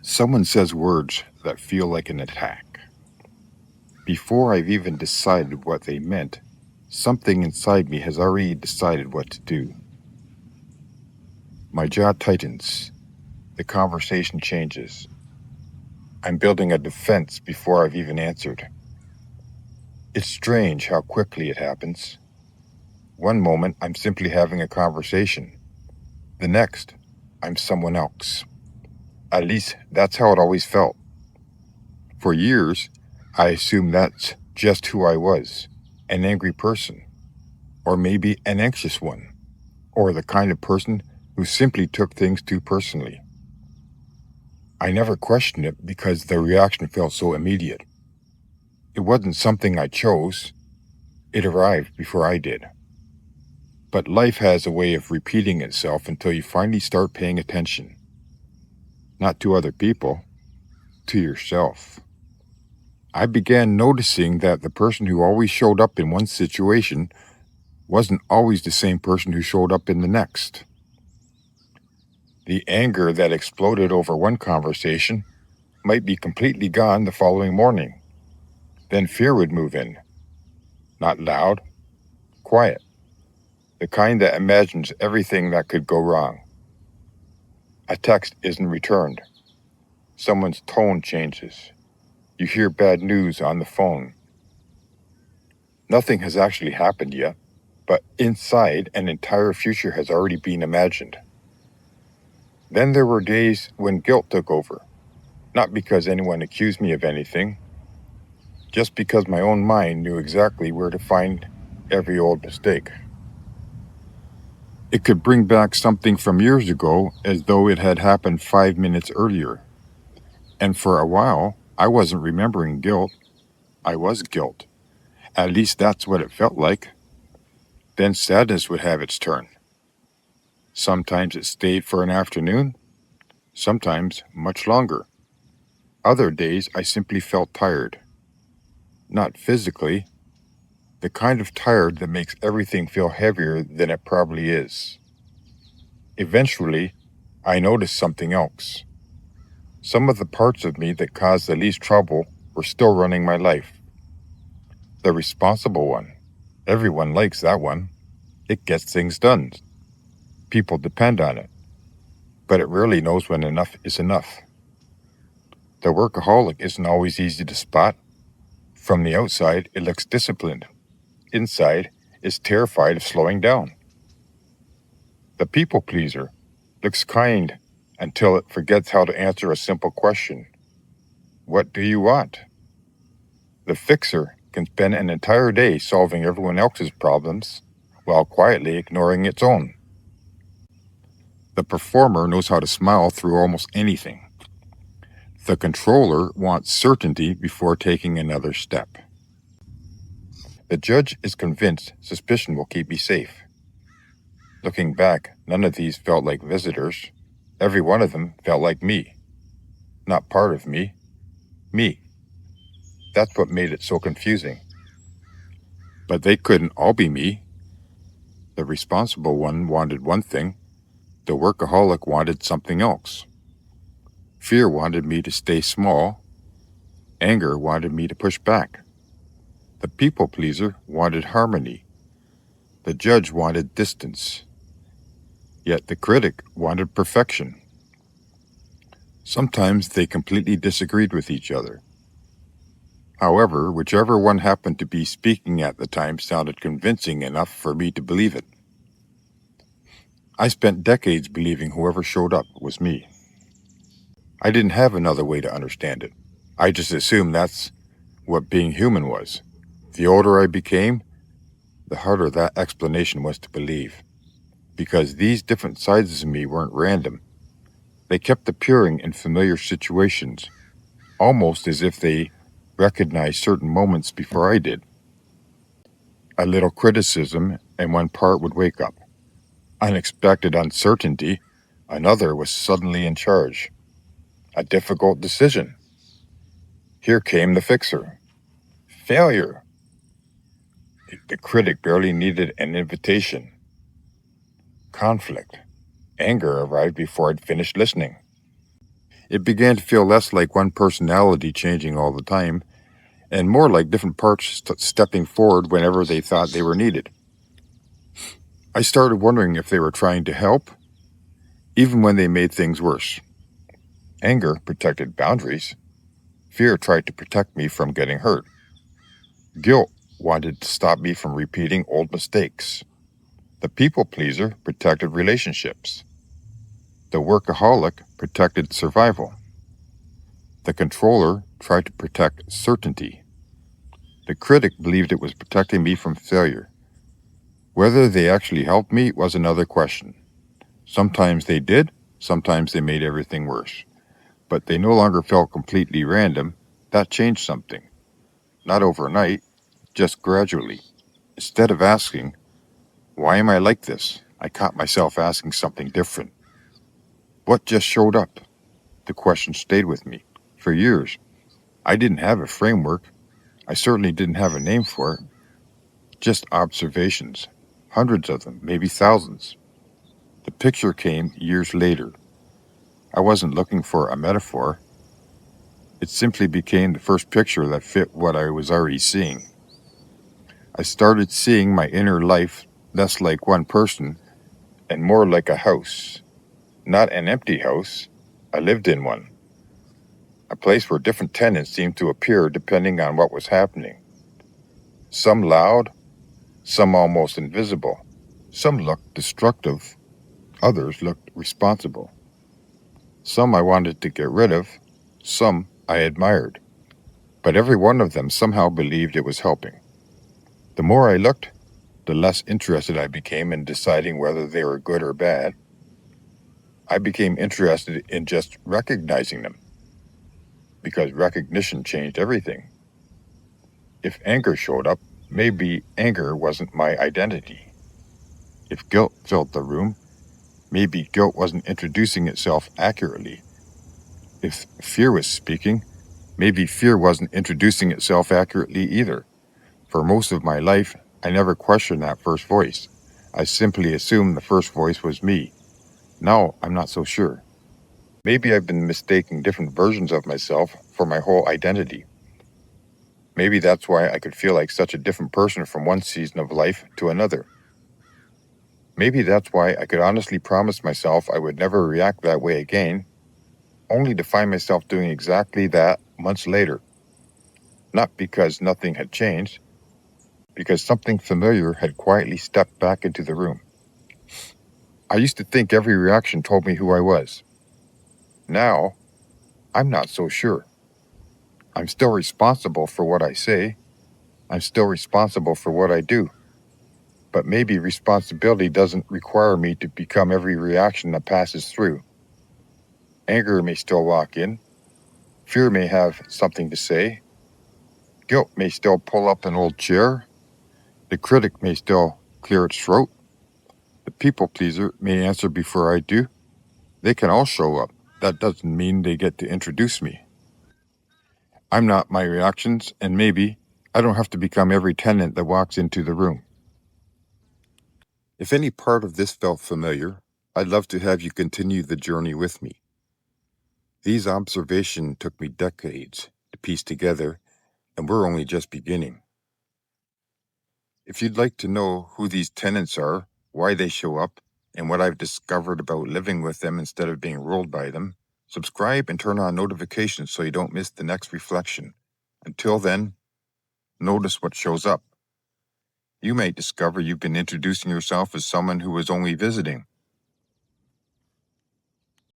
Someone says words that feel like an attack. Before I've even decided what they meant, something inside me has already decided what to do. My jaw tightens. The conversation changes. I'm building a defense before I've even answered. It's strange how quickly it happens. One moment, I'm simply having a conversation. The next, I'm someone else. At least, that's how it always felt. For years, I assumed that's just who I was, an angry person, or maybe an anxious one, or the kind of person who simply took things too personally. I never questioned it because the reaction felt so immediate. It wasn't something I chose, it arrived before I did. But life has a way of repeating itself until you finally start paying attention. Not to other people, to yourself. I began noticing that the person who always showed up in one situation wasn't always the same person who showed up in the next. The anger that exploded over one conversation might be completely gone the following morning. Then fear would move in. Not loud, quiet. The kind that imagines everything that could go wrong. A text isn't returned. Someone's tone changes. You hear bad news on the phone. Nothing has actually happened yet, but inside an entire future has already been imagined. Then there were days when guilt took over, not because anyone accused me of anything, just because my own mind knew exactly where to find every old mistake. It could bring back something from years ago as though it had happened 5 minutes earlier. And for a while, I wasn't remembering guilt. I was guilt. At least that's what it felt like. Then sadness would have its turn. Sometimes it stayed for an afternoon, sometimes much longer. Other days I simply felt tired. Not physically, the kind of tired that makes everything feel heavier than it probably is. Eventually, I noticed something else. Some of the parts of me that caused the least trouble were still running my life. The responsible one. Everyone likes that one. It gets things done. People depend on it. But it rarely knows when enough is enough. The workaholic isn't always easy to spot. From the outside, it looks disciplined. Inside, it's terrified of slowing down. The people pleaser looks kind until it forgets how to answer a simple question. What do you want? The fixer can spend an entire day solving everyone else's problems while quietly ignoring its own. The performer knows how to smile through almost anything. The controller wants certainty before taking another step. The judge is convinced suspicion will keep me safe. Looking back, none of these felt like visitors. Every one of them felt like me. Not part of me. Me. That's what made it so confusing. But they couldn't all be me. The responsible one wanted one thing. The workaholic wanted something else. Fear wanted me to stay small. Anger wanted me to push back. The people pleaser wanted harmony. The judge wanted distance. Yet the critic wanted perfection. Sometimes they completely disagreed with each other. However, whichever one happened to be speaking at the time sounded convincing enough for me to believe it. I spent decades believing whoever showed up was me. I didn't have another way to understand it. I just assumed that's what being human was. The older I became, the harder that explanation was to believe. Because these different sides of me weren't random. They kept appearing in familiar situations, almost as if they recognized certain moments before I did. A little criticism, and one part would wake up. Unexpected uncertainty, another was suddenly in charge. A difficult decision. Here came the fixer. Failure. The critic barely needed an invitation. Conflict. Anger arrived before I'd finished listening. It began to feel less like one personality changing all the time, and more like different parts stepping forward whenever they thought they were needed. I started wondering if they were trying to help, even when they made things worse. Anger protected boundaries. Fear tried to protect me from getting hurt. Guilt wanted to stop me from repeating old mistakes. The people pleaser protected relationships. The workaholic protected survival. The controller tried to protect certainty. The critic believed it was protecting me from failure. Whether they actually helped me was another question. Sometimes they did, sometimes they made everything worse. But they no longer felt completely random. That changed something. Not overnight, just gradually. Instead of asking, "Why am I like this?" I caught myself asking something different. What just showed up? The question stayed with me. For years, I didn't have a framework. I certainly didn't have a name for it. Just observations. Hundreds of them, maybe thousands. The picture came years later. I wasn't looking for a metaphor. It simply became the first picture that fit what I was already seeing. I started seeing my inner life less like one person and more like a house. Not an empty house. I lived in one. A place where different tenants seemed to appear depending on what was happening. Some loud, some almost invisible. Some looked destructive, others looked responsible. Some I wanted to get rid of, some I admired. But every one of them somehow believed it was helping. The more I looked, the less interested I became in deciding whether they were good or bad. I became interested in just recognizing them, because recognition changed everything. If anger showed up, maybe anger wasn't my identity. If guilt filled the room, maybe guilt wasn't introducing itself accurately. If fear was speaking, maybe fear wasn't introducing itself accurately either. For most of my life, I never questioned that first voice. I simply assumed the first voice was me. Now I'm not so sure. Maybe I've been mistaking different versions of myself for my whole identity. Maybe that's why I could feel like such a different person from one season of life to another. Maybe that's why I could honestly promise myself I would never react that way again, only to find myself doing exactly that months later. Not because nothing had changed, because something familiar had quietly stepped back into the room. I used to think every reaction told me who I was. Now, I'm not so sure. I'm still responsible for what I say. I'm still responsible for what I do. But maybe responsibility doesn't require me to become every reaction that passes through. Anger may still walk in. Fear may have something to say. Guilt may still pull up an old chair. The critic may still clear its throat. The people pleaser may answer before I do. They can all show up. That doesn't mean they get to introduce me. I'm not my reactions, and maybe I don't have to become every tenant that walks into the room. If any part of this felt familiar, I'd love to have you continue the journey with me. These observations took me decades to piece together, and we're only just beginning. If you'd like to know who these tenants are, why they show up, and what I've discovered about living with them instead of being ruled by them, subscribe and turn on notifications so you don't miss the next reflection. Until then, notice what shows up. You may discover you've been introducing yourself as someone who was only visiting,